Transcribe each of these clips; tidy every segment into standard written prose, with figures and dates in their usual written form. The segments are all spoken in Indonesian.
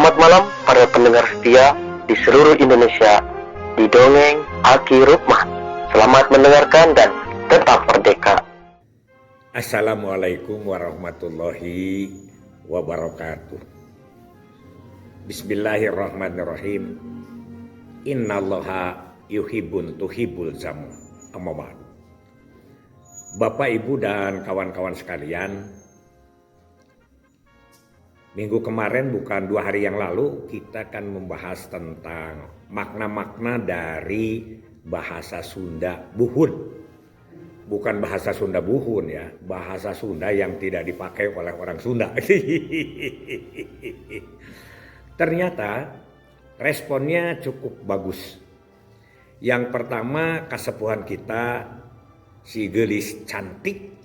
Selamat malam para pendengar setia di seluruh Indonesia di Dongeng Aki Rukman. Selamat mendengarkan dan tetap merdeka. Assalamualaikum warahmatullahi wabarakatuh. Bismillahirrahmanirrahim. Innallaha yuhibbun tuhibbul zamu. Amma ba'd. Bapak, Ibu, dan kawan-kawan sekalian, minggu kemarin, bukan 2 hari yang lalu, kita akan membahas tentang makna-makna dari bahasa Sunda buhun. Bukan bahasa Sunda buhun ya, bahasa Sunda yang tidak dipakai oleh orang Sunda. Ternyata responnya cukup bagus. Yang pertama, kasepuhan kita, si gelis cantik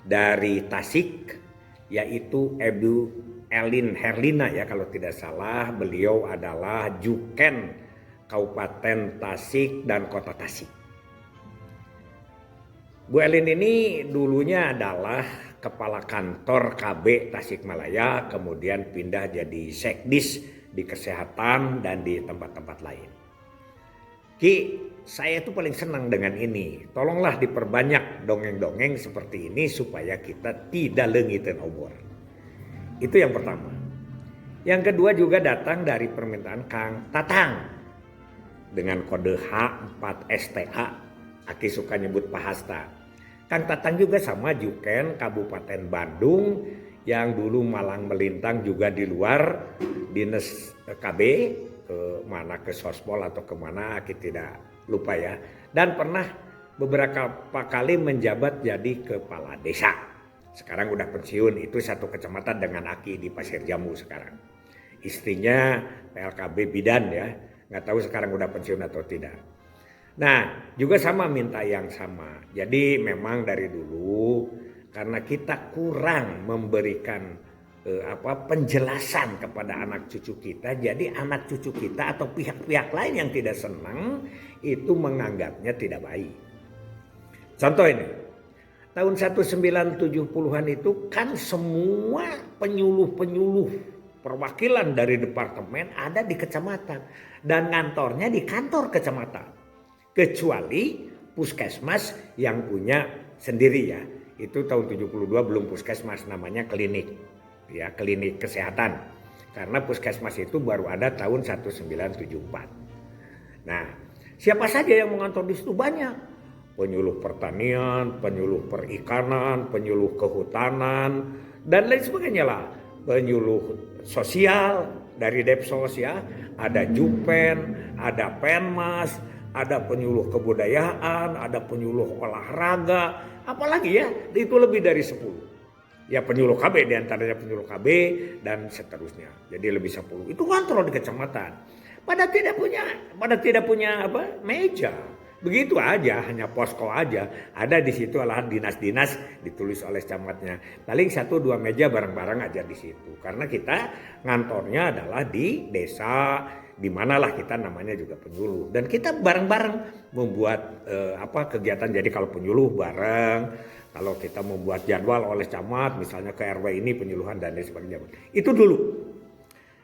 dari Tasik, yaitu Ibu Elin Herlina ya kalau tidak salah. Beliau adalah Juken Kabupaten Tasik dan Kota Tasik. Bu Elin ini dulunya adalah kepala kantor KB Tasikmalaya, kemudian pindah jadi sekdis di kesehatan dan di tempat-tempat lain. Ki, saya tuh paling senang dengan ini. Tolonglah diperbanyak dongeng-dongeng seperti ini supaya kita tidak leungitan obor. Itu yang pertama. Yang kedua juga datang dari permintaan Kang Tatang dengan kode H4STA. Aki suka nyebut Pak Hasta. Kang Tatang juga sama Juken Kabupaten Bandung yang dulu malang melintang juga di luar dinas KB, ke mana, ke Sospol atau kemana Aki tidak lupa ya. Dan pernah beberapa kali menjabat jadi kepala desa. Sekarang udah pensiun, itu satu kecamatan dengan Aki di Pasir Jambu sekarang. Istrinya PLKB Bidan ya, nggak tahu sekarang udah pensiun atau tidak. Nah, juga sama minta yang sama. Jadi memang dari dulu karena kita kurang memberikan penjelasan kepada anak cucu kita, jadi anak cucu kita atau pihak-pihak lain yang tidak senang itu menganggapnya tidak baik. Contoh ini, tahun 1970-an itu kan semua penyuluh-penyuluh perwakilan dari departemen ada di kecamatan dan kantornya di kantor kecamatan. Kecuali puskesmas yang punya sendiri ya. Itu tahun 72 belum puskesmas, namanya klinik. Ya, klinik kesehatan. Karena puskesmas itu baru ada tahun 1974. Nah, siapa saja yang mengantor di situ banyak. Penyuluh pertanian, penyuluh perikanan, penyuluh kehutanan, dan lain sebagainya lah. Penyuluh sosial dari Depsos ya, ada Jupen, ada Penmas, ada penyuluh kebudayaan, ada penyuluh olahraga, apalagi ya, itu lebih dari 10. Ya penyuluh KB, diantaranya penyuluh KB dan seterusnya. Jadi lebih 10. Itu kontrol di kecamatan. Pada tidak punya meja. Begitu aja, hanya posko aja. Ada di situ alahan dinas-dinas ditulis oleh camatnya. Paling 1-2 meja bareng-bareng aja di situ. Karena kita ngantornya adalah di desa, di manalah kita namanya juga penyuluh. Dan kita bareng-bareng membuat kegiatan. Jadi kalau penyuluh bareng, kalau kita membuat jadwal oleh camat, misalnya ke RW ini penyuluhan dan lain sebagainya. Itu dulu.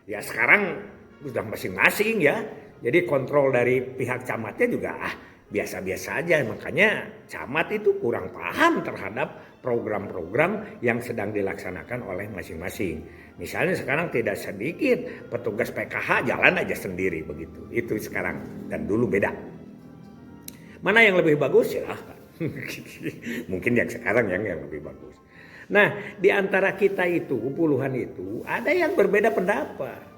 Ya sekarang sudah masing-masing ya. Jadi kontrol dari pihak camatnya juga biasa-biasa aja. Makanya camat itu kurang paham terhadap program-program yang sedang dilaksanakan oleh masing-masing. Misalnya sekarang tidak sedikit petugas PKH jalan aja sendiri begitu. Itu sekarang dan dulu beda. Mana yang lebih bagus ya? Mungkin yang sekarang yang lebih bagus. Nah, di antara kita itu puluhan itu ada yang berbeda pendapat.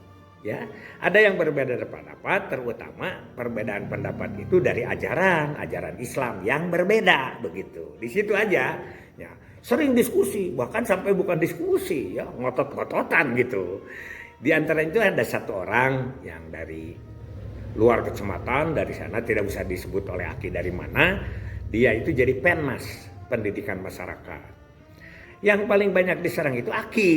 Ya, ada yang berbeda pendapat, terutama perbedaan pendapat itu dari ajaran Islam yang berbeda begitu. Di situ aja, ya sering diskusi, bahkan sampai bukan diskusi, ya ngotot-ngototan gitu. Di antara itu ada satu orang yang dari luar kecamatan, dari sana tidak bisa disebut oleh Aki dari mana, dia itu jadi Penmas pendidikan masyarakat. Yang paling banyak diserang itu Aki.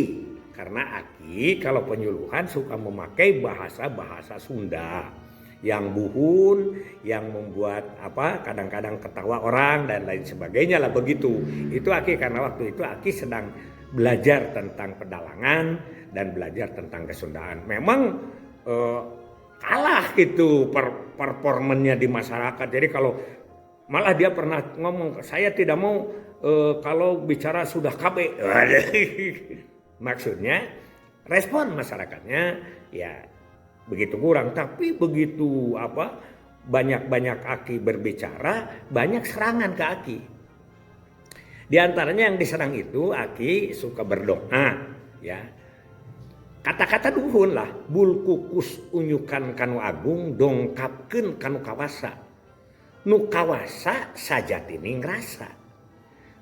Karena Aki kalau penyuluhan suka memakai bahasa-bahasa Sunda yang buhun, yang membuat kadang-kadang ketawa orang dan lain sebagainya lah begitu. Itu Aki karena waktu itu Aki sedang belajar tentang pedalangan dan belajar tentang kesundaan. Memang kalah gitu performanya di masyarakat. Jadi kalau malah dia pernah ngomong, saya tidak mau kalau bicara sudah KB. Maksudnya respon masyarakatnya ya begitu kurang. Tapi begitu banyak aki berbicara, banyak serangan ke aki. Di antaranya yang diserang itu aki suka berdoa, ya. Kata-kata duhun lah, bul kukus unyukan kanu agung, dongkapkeun kanu kawasa. Nu kawasa sajatini ngrasa.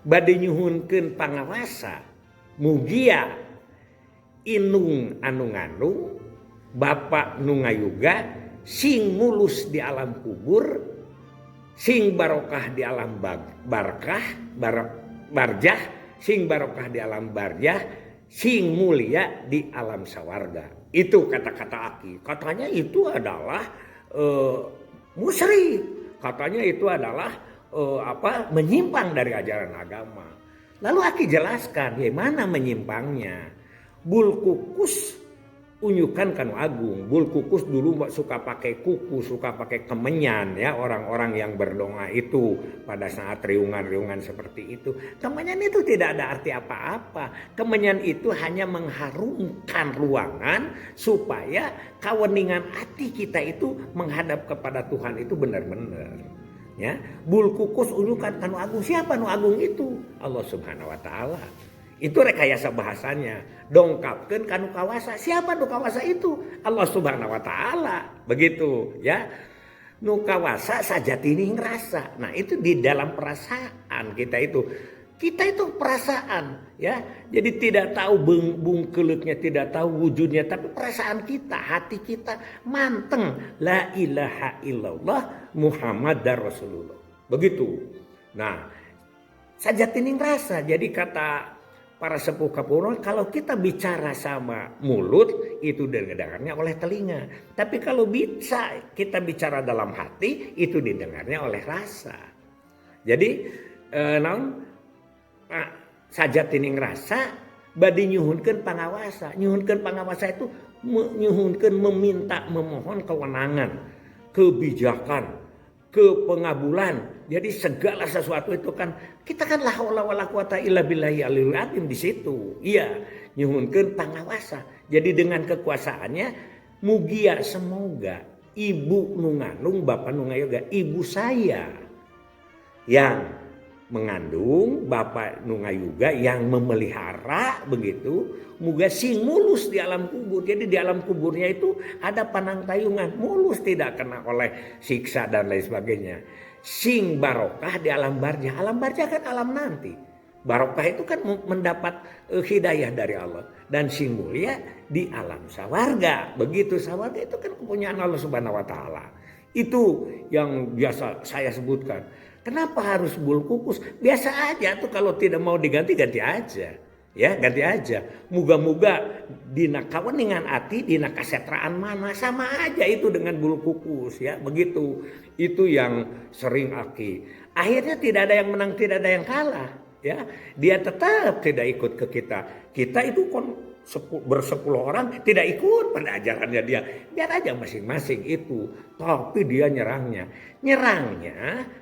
Bade nyuhunkeun pangawasa, mugia inung anu ngandung, bapa nu ngayuga, sing mulus di alam kubur, sing barokah di alam barjah, sing barokah di alam barjah, sing mulia di alam sawarga. Itu kata-kata aki. Katanya itu adalah musyrik. Katanya itu adalah menyimpang dari ajaran agama. Lalu aki jelaskan bagaimana menyimpangnya. Bul kukus unyukan kanu agung. Bul kukus dulu suka pakai kuku, suka pakai kemenyan ya, orang-orang yang berdoa itu pada saat riungan-riungan seperti itu. Kemenyan itu tidak ada arti apa-apa. Kemenyan itu hanya mengharumkan ruangan supaya kaweningan hati kita itu menghadap kepada Tuhan itu benar-benar. Ya, bul kukus unyukan kanu agung. Siapa nu agung itu? Allah Subhanahu wa taala. Itu rekayasa bahasanya. Dongkapkeun kanu kawasa. Siapa nu kawasa itu? Allah Subhanahu wa taala. Begitu ya. Nu kawasa sajatini ngrasa. Nah, itu di dalam perasaan kita itu. Kita itu perasaan ya. Jadi tidak tahu bungkeluknya, tidak tahu wujudnya, tapi perasaan kita, hati kita manteng. La ilaha illallah Muhammadar Rasulullah. Begitu. Nah, sajatini ngrasa. Jadi kata para sepuh kapurun, kalau kita bicara sama mulut itu didengarnya oleh telinga. Tapi kalau bisa kita bicara dalam hati itu didengarnya oleh rasa. Jadi sajatini ngrasa badi nyuhunkeun pangawasa. Nyuhunkeun pangawasa itu nyuhunkeun meminta, memohon kewenangan, kebijakan, kepengabulan. Jadi segala sesuatu itu kan kita kan la haula wala quwata illa billahi aliyil azim di situ. Iya, nyuhunkeun pangawasa. Jadi dengan kekuasaannya mugia semoga ibu nu ngandung bapa nu ngayoga, ibu saya yang mengandung, bapak nu ngayuga yang memelihara begitu, muga sing mulus di alam kubur. Jadi di alam kuburnya itu ada panang tayungan, mulus tidak kena oleh siksa dan lain sebagainya. Sing barokah di alam barjah. Alam barjah kan alam nanti. Barokah itu kan mendapat hidayah dari Allah. Dan sing mulia di alam sawarga. Begitu, sawarga itu kan kepunyaan Allah Subhanahu wa taala. Itu yang biasa saya sebutkan. Kenapa harus bul kukus? Biasa aja tuh, kalau tidak mau diganti ganti aja. Ya, ganti aja. Muga-muga dina kaweningan ati, dina kasetraan mana sama aja itu dengan bulu kukus ya. Begitu. Itu yang sering aki. Akhirnya tidak ada yang menang, tidak ada yang kalah ya. Dia tetap tidak ikut ke kita. Kita itu bersepuluh orang tidak ikut pada ajarannya dia. Biar aja masing-masing itu. Tapi dia nyerangnya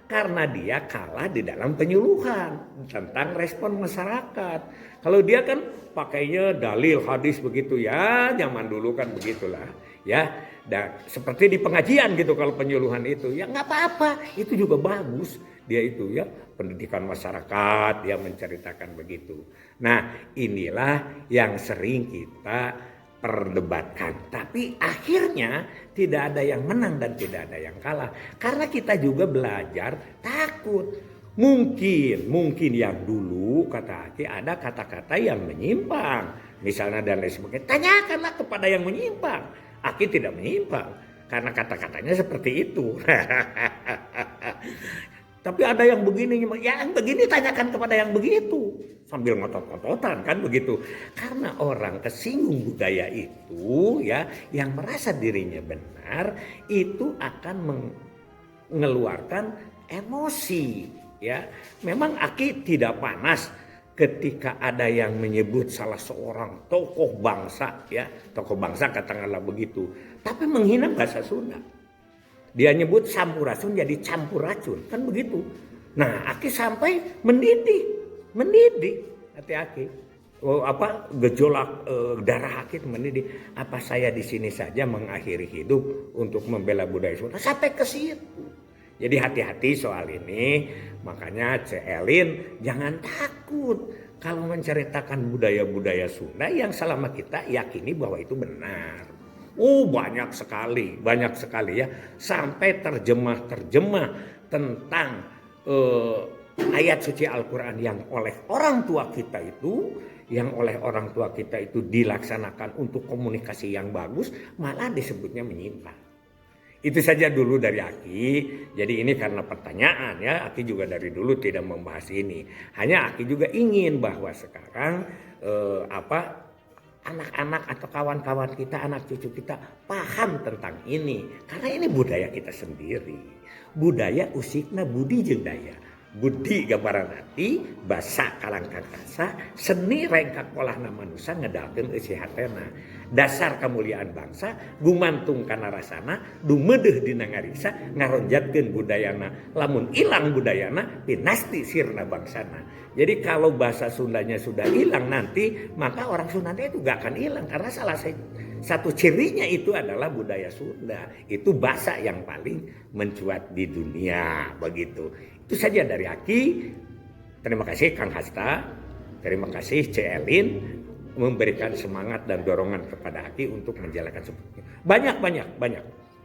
karena dia kalah di dalam penyuluhan tentang respon masyarakat. Kalau dia kan pakainya dalil hadis begitu ya, zaman dulu kan begitulah ya. Dan seperti di pengajian gitu kalau penyuluhan itu ya nggak apa-apa, itu juga bagus. Dia itu ya pendidikan masyarakat, dia menceritakan begitu. Nah, inilah yang sering kita perdebatkan. Tapi akhirnya tidak ada yang menang dan tidak ada yang kalah. Karena kita juga belajar takut. Mungkin yang dulu kata Aki ada kata-kata yang menyimpang. Misalnya dan lain sebagainya. Tanyakanlah kepada yang menyimpang. Aki tidak menyimpang. Karena kata-katanya seperti itu. Tapi ada yang begini, yang begini tanyakan kepada yang begitu. Sambil ngotot-ngototan kan begitu. Karena orang kesinggung budaya itu ya, yang merasa dirinya benar, itu akan mengeluarkan emosi ya. Memang Aki tidak panas ketika ada yang menyebut salah seorang tokoh bangsa, ya, tokoh bangsa katakanlah begitu, tapi menghina bahasa Sunda. Dia nyebut sampurasun jadi campur racun, kan begitu. Nah, Aki sampai mendidih hati Aki. Gejolak darah Aki mendidih. Apa saya di sini saja mengakhiri hidup untuk membela budaya Sunda sampai ke situ. Jadi hati-hati soal ini, makanya Celin jangan takut kalau menceritakan budaya-budaya Sunda yang selama kita yakini bahwa itu benar. Banyak sekali ya, sampai terjemah tentang ayat suci Al-Quran yang oleh orang tua kita itu dilaksanakan untuk komunikasi yang bagus, malah disebutnya menyimpang. Itu saja dulu dari Aki. Jadi ini karena pertanyaan ya, Aki juga dari dulu tidak membahas ini. Hanya Aki juga ingin bahwa sekarang anak-anak atau kawan-kawan kita, anak cucu kita paham tentang ini. Karena ini budaya kita sendiri. Budaya usikna budi jeung daya. Budi gambaran hati, basa kalangkang kasa, seni rengkak polahna manusia ngedalkeun eusi hatena. Dasar kemuliaan bangsa gumantung kana rasana, dumeudeuh dina ngariksa ngaronjatkeun budayana. Lamun ilang budayana, pinasti sirna bangsana. Jadi kalau bahasa Sundanya sudah hilang nanti, maka orang Sunda itu gak akan hilang karena salah satu cirinya itu adalah budaya Sunda. Itu bahasa yang paling mencuat di dunia, begitu. Itu saja dari Aki. Terima kasih Kang Hasta. Terima kasih Celin memberikan semangat dan dorongan kepada Aki untuk menjalankan seperti itu.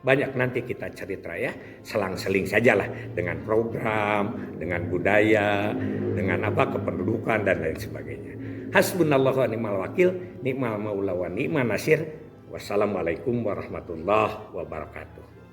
Banyak nanti kita cerita ya, selang-seling sajalah dengan program, dengan budaya, dengan kependudukan dan lain sebagainya. Hasbunallahu wa ni'mal wakil, ni'mal maula wa ni'man nasir. Wassalamualaikum warahmatullahi wabarakatuh.